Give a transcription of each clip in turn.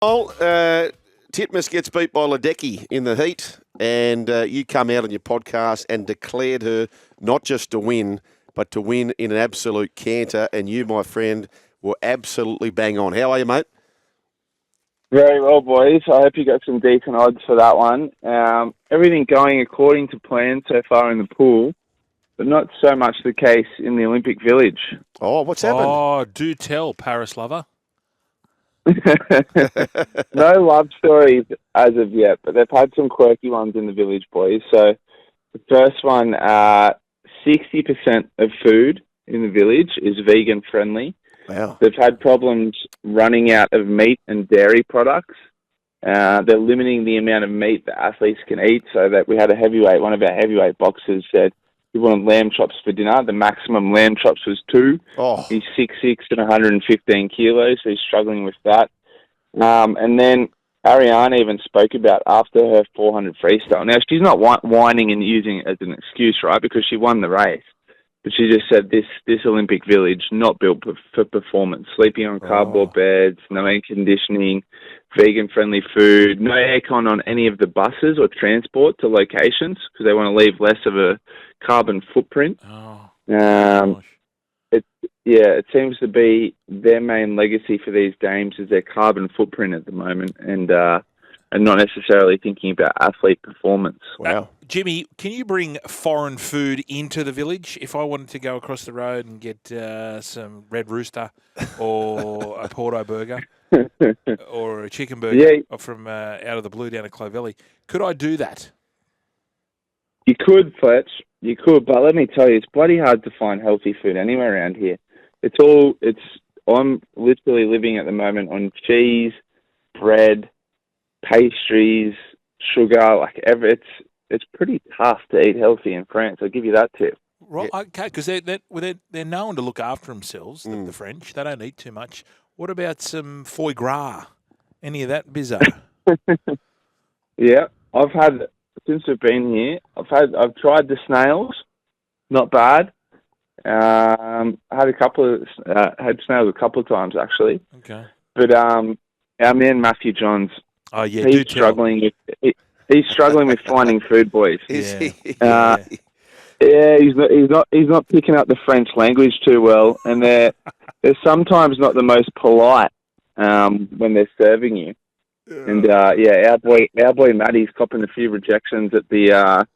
Well, Titmus gets beat by Ledecky in the heat, and you come out on your podcast and declared her not just to win, but to win in an absolute canter, and you, my friend, were absolutely bang on. How are you, mate? Very well, boys. I hope you got some decent odds for that one. Everything going according to plan so far in the pool, but not so much the case in the Olympic Village. Oh, what's happened? Oh, do tell, Paris lover. No love stories as of yet, but they've had some quirky ones in the Village, boys. So the first one, 60% of food in the Village is vegan friendly. Wow. They've had problems running out of meat and dairy products. They're limiting the amount of meat that athletes can eat, so that we had one of our heavyweight boxers said he wanted lamb chops for dinner. The maximum lamb chops was 2. Oh. He's 6'6" and 115 kilos, so he's struggling with that. And then Ariarne even spoke about after her 400 freestyle. Now, she's not whining and using it as an excuse, right, because she won the race. But she just said this Olympic Village, not built for performance. Sleeping on cardboard beds, no air conditioning, vegan-friendly food, no aircon on any of the buses or transport to locations because they want to leave less of a carbon footprint. It seems to be their main legacy for these games is their carbon footprint at the moment, and not necessarily thinking about athlete performance. Wow. Jimmy, can you bring foreign food into the Village? If I wanted to go across the road and get some Red Rooster or a Porto burger or a chicken burger from out of the blue down at Clovelly, could I do that? You could, Fletch. You could, but let me tell you, it's bloody hard to find healthy food anywhere around here. I'm literally living at the moment on cheese, bread, pastries, sugar, it's pretty tough to eat healthy in France. I'll give you that tip. Right, okay, because they're known to look after themselves, the French. They don't eat too much. What about some foie gras? Any of that bizarre? Yeah, I've had, since we've been here, I've tried the snails, not bad. I had snails a couple of times actually. Okay. But our man Matty Johns, he's struggling with finding food, boys. Is he? He's not picking up the French language too well, and they're sometimes not the most polite when they're serving you. And our boy Matty's copping a few rejections at the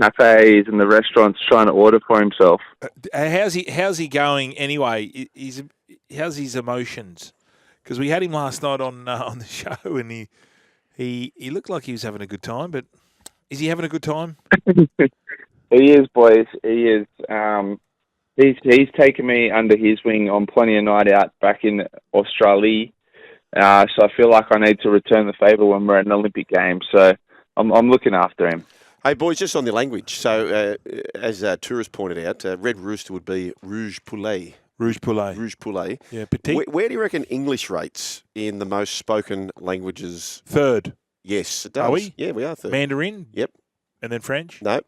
cafes and the restaurants trying to order for himself. How's he going anyway? How's his emotions? Because we had him last night on the show, and he looked like he was having a good time. But is he having a good time? He is, boys. He is. He's taken me under his wing on plenty of night out back in Australia. So I feel like I need to return the favour when we're at an Olympic Games. So I'm looking after him. Hey, boys, just on the language. So, as tourists pointed out, Red Rooster would be Rouge Poulet. Rouge Poulet. Rouge Poulet. Yeah, petite. Where do you reckon English rates in the most spoken languages? Third. Yes, it does. Are we? Yeah, we are third. Mandarin? Yep. And then French? No.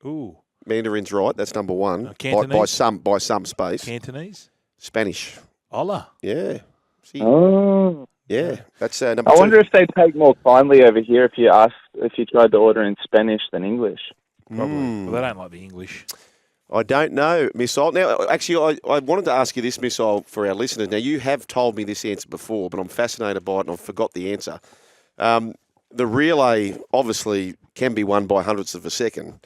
Ooh. Mandarin's right. That's number one. Cantonese? By some space. Cantonese? Spanish. Hola. Yeah. See? Oh. Yeah, that's number 2. I wonder if they'd take more kindly over here if you tried to order in Spanish than English. Probably. Well, they don't like the English. I don't know, Missile. Now, actually, I wanted to ask you this, Missile, for our listeners. Now, you have told me this answer before, but I'm fascinated by it and I forgot the answer. The relay obviously can be won by hundredths of a second,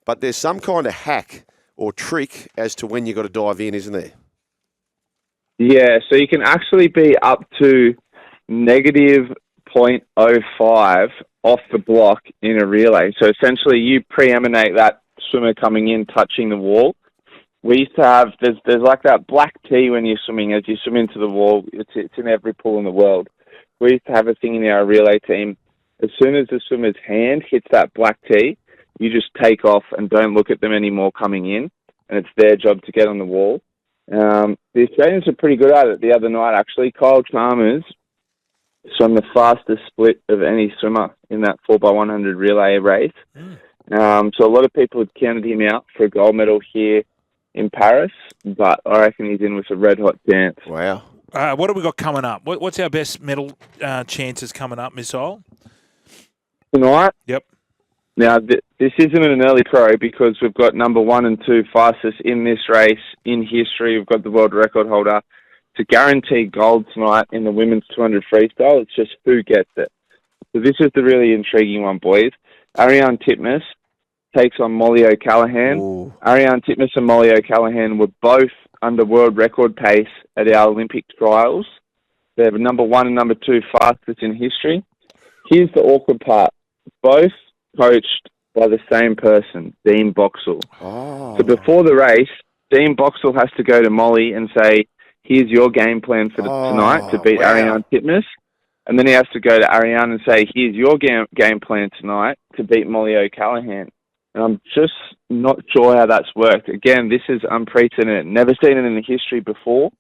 but there's some kind of hack or trick as to when you've got to dive in, isn't there? Yeah, so you can actually be up to negative 0.05 off the block in a relay. So essentially you preeminate that swimmer coming in touching the wall. We used to have, there's like that black T when you're swimming, as you swim into the wall. It's in every pool in the world. We used to have a thing in our relay team. As soon as the swimmer's hand hits that black T, you just take off and don't look at them anymore coming in, and it's their job to get on the wall. The Australians are pretty good at it the other night, actually. Kyle Chalmers swam the fastest split of any swimmer in that 4x100 relay race. So a lot of people had counted him out for a gold medal here in Paris, but I reckon he's in with a red-hot chance. Wow. What have we got coming up? What's our best medal chances coming up, Missile? Tonight? Yep. Now, this isn't an early pro because we've got number 1 and 2 fastest in this race in history. We've got the world record holder. To guarantee gold tonight in the women's 200 freestyle, it's just who gets it. So this is the really intriguing one, boys. Ariarne Titmus takes on Mollie O'Callaghan. Ooh. Ariarne Titmus and Mollie O'Callaghan were both under world record pace at our Olympic trials. They're number 1 and number 2 fastest in history. Here's the awkward part. Both coached by the same person, Dean Boxall. Oh. So before the race, Dean Boxall has to go to Mollie and say, here's your game plan for tonight to beat Ariarne Titmus. And then he has to go to Ariarne and say, here's your game plan tonight to beat Mollie O'Callaghan. And I'm just not sure how that's worked. Again, this is unprecedented. Never seen it in the history before.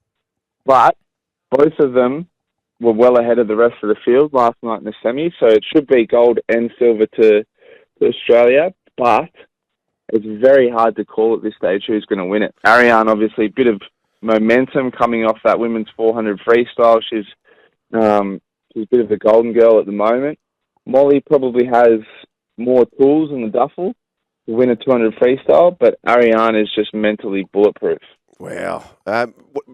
But both of them were well ahead of the rest of the field last night in the semi. So it should be gold and silver to Australia. But it's very hard to call at this stage who's going to win it. Ariarne, obviously, a bit of momentum coming off that women's 400 freestyle. She's a bit of a golden girl at the moment. Mollie probably has more tools in the duffel to win a 200 freestyle, but Ariarne is just mentally bulletproof. Wow.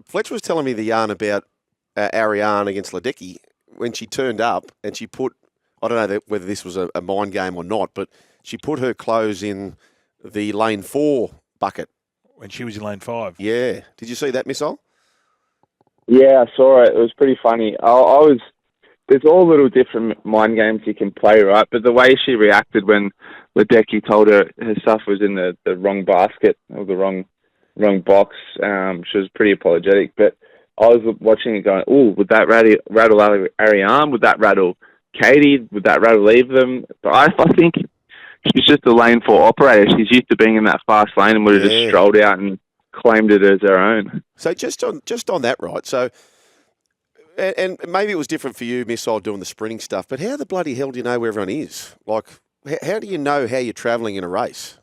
Fletch was telling me the yarn about Ariarne against Ledecky when she turned up and she put, I don't know whether this was a mind game or not, but she put her clothes in the lane 4 bucket. When she was in lane 5. Yeah. Did you see that, Missile? Yeah, I saw it. It was pretty funny. There's all little different mind games you can play, right? But the way she reacted when Ledecky told her stuff was in the wrong basket or the wrong box, she was pretty apologetic. But I was watching it going, ooh, would that rattle Ariarne? Would that rattle Katie? Would that rattle either of them? But I think she's just a lane 4 operator. She's used to being in that fast lane and would have just strolled out and claimed it as her own. So just on that, right? So, and maybe it was different for you, Missile, doing the sprinting stuff, but how the bloody hell do you know where everyone is? Like, how do you know how you're travelling in a race?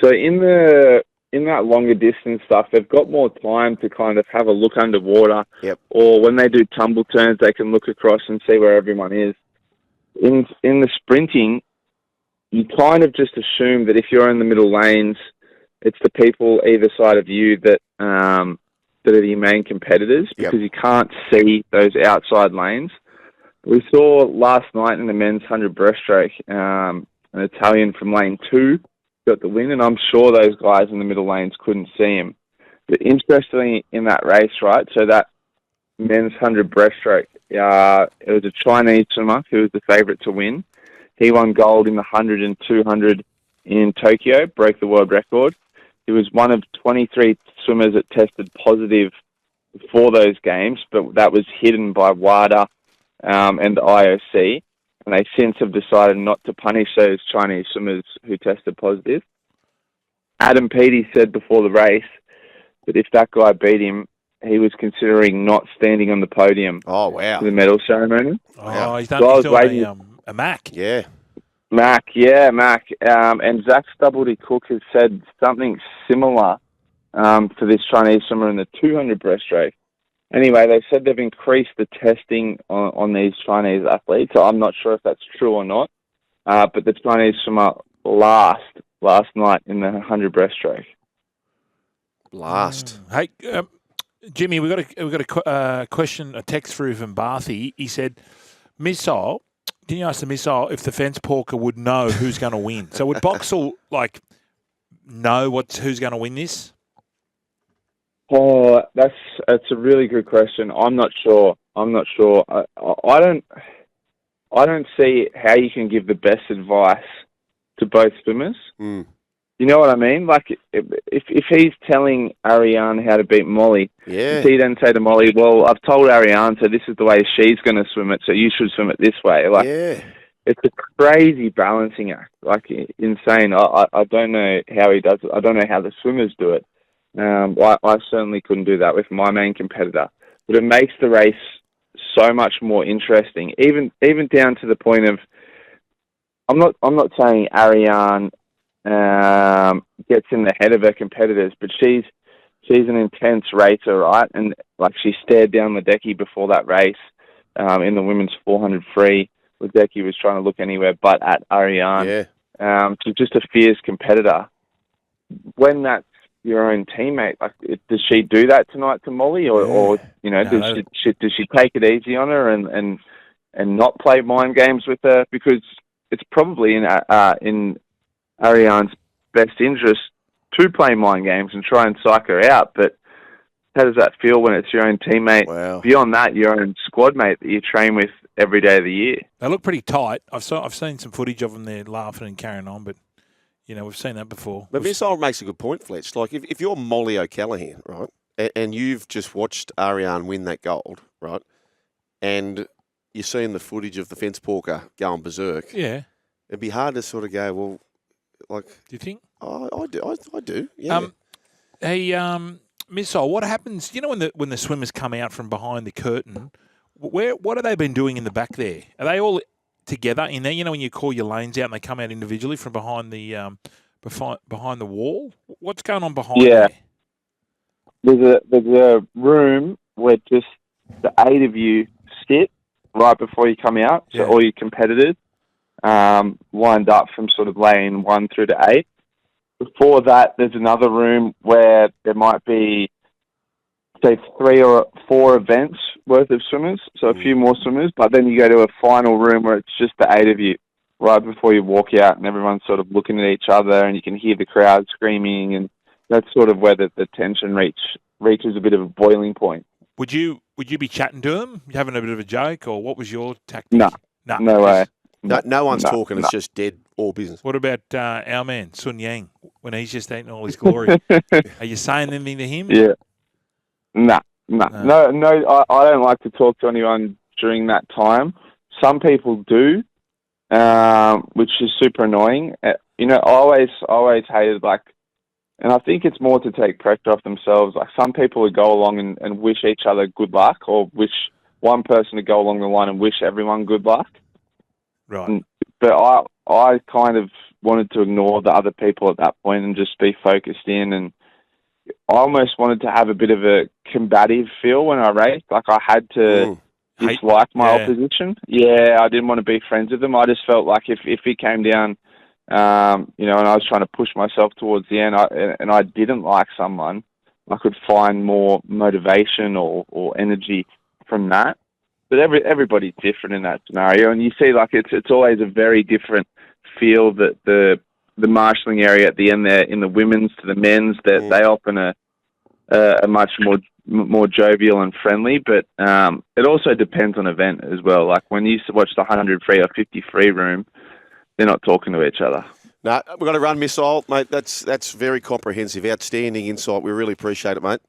So in that longer distance stuff, they've got more time to kind of have a look underwater. Yep. Or when they do tumble turns, they can look across and see where everyone is. In the sprinting, you kind of just assume that if you're in the middle lanes, it's the people either side of you that are the main competitors because you can't see those outside lanes. We saw last night in the men's 100 breaststroke, an Italian from lane 2 got the win, and I'm sure those guys in the middle lanes couldn't see him. But interestingly, in that race, right, so that men's 100 breaststroke, it was a Chinese swimmer who was the favourite to win. He won gold in the 100 and 200 in Tokyo, broke the world record. He was one of 23 swimmers that tested positive for those games, but that was hidden by WADA and the IOC. And they since have decided not to punish those Chinese swimmers who tested positive. Adam Peaty said before the race that if that guy beat him, he was considering not standing on the podium. Oh, wow. For the medal ceremony. Oh, he's doing a Mac. Yeah. Mac. And Zach Stubblety-Cook has said something similar for this Chinese swimmer in the 200 breaststroke. Anyway, they said they've increased the testing on these Chinese athletes. So I'm not sure if that's true or not. But the Chinese swimmer last night in the 100 breaststroke. Last. Hey, Jimmy, we got a question, a text through from Barthy. He said, Missile, can you ask the Missile if the fence porker would know who's going to win? So would Boxall know who's going to win this? Oh, that's a really good question. I'm not sure. I don't see how you can give the best advice to both swimmers. Mm. You know what I mean? Like, if he's telling Ariarne how to beat Mollie, if he then say to Mollie, well, I've told Ariarne, so this is the way she's going to swim it, so you should swim it this way. Like, it's a crazy balancing act, like insane. I don't know how he does it. I don't know how the swimmers do it. I certainly couldn't do that with my main competitor. But it makes the race so much more interesting, even down to the point of, I'm not saying Ariarne gets in the head of her competitors, but she's she's an intense racer, right? And like she stared down Ledecky before that race in the women's 400 free. Ledecky was trying to look anywhere but at Ariarne. Yeah. She's just a fierce competitor. When that's your own teammate, like, does she do that tonight to Mollie, or you know, does she take it easy on her and not play mind games with her? Because it's probably in Ariarne's best interest to play mind games and try and psych her out. But how does that feel when it's your own teammate? Wow. Beyond that, your own squad mate that you train with every day of the year. They look pretty tight. I've seen some footage of them there laughing and carrying on, but you know, we've seen that before. But Missile makes a good point, Fletch. Like, if you're Mollie O'Callaghan, right, and you've just watched Ariarne win that gold, right, and you're seeing the footage of the fence porker going berserk, yeah, it'd be hard to sort of go, well, like... Do you think? I do, yeah. Hey, Missile, what happens, you know, when the swimmers come out from behind the curtain, what have they been doing in the back there? Are they all together in there? You know, when you call your lanes out and they come out individually from behind the behind the wall? What's going on behind there? There's a room where just the 8 of you sit right before you come out. So all your competitors lined up from sort of lane 1 through to 8. Before that, there's another room where there might be, say, 3 or 4 events worth of swimmers, so a few more swimmers, but then you go to a final room where it's just the 8 of you right before you walk out, and everyone's sort of looking at each other, and you can hear the crowd screaming, and that's sort of where the tension reaches a bit of a boiling point. Would you be chatting to them, having a bit of a joke, or what was your tactic? No way. No one's talking. It's just dead all business. What about our man, Sun Yang, when he's just eating all his glory? Are you saying anything to him? Yeah. No. I don't like to talk to anyone during that time. Some people do, which is super annoying. You know, I always hated, like, and I think it's more to take pressure off themselves. Like, some people would go along and wish each other good luck, or wish one person to go along the line and wish everyone good luck. Right. But I kind of wanted to ignore the other people at that point and just be focused in, and I almost wanted to have a bit of a combative feel when I raced. Like, I had to dislike my opposition. Yeah, I didn't want to be friends with them. I just felt like if it came down, you know, and I was trying to push myself towards the end, and I didn't like someone, I could find more motivation or energy from that. But everybody's different in that scenario, and you see, like, it's always a very different feel that the marshalling area at the end there in the women's to the men's, that they often are much more jovial and friendly. But it also depends on event as well. Like, when you used to watch the 100 free or 50 free room, they're not talking to each other. No, we've got to run, Missile, mate. That's very comprehensive, outstanding insight. We really appreciate it, mate.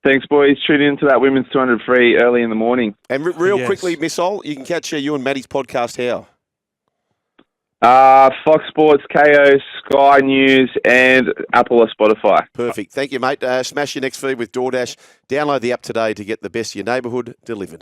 Thanks, boys. Tune into that women's 200 free early in the morning. And real quickly, Missile, you can catch you and Matty's podcast how? Fox Sports, KO, Sky News, and Apple or Spotify. Perfect. Thank you, mate. Smash your next feed with DoorDash. Download the app today to get the best of your neighbourhood delivered.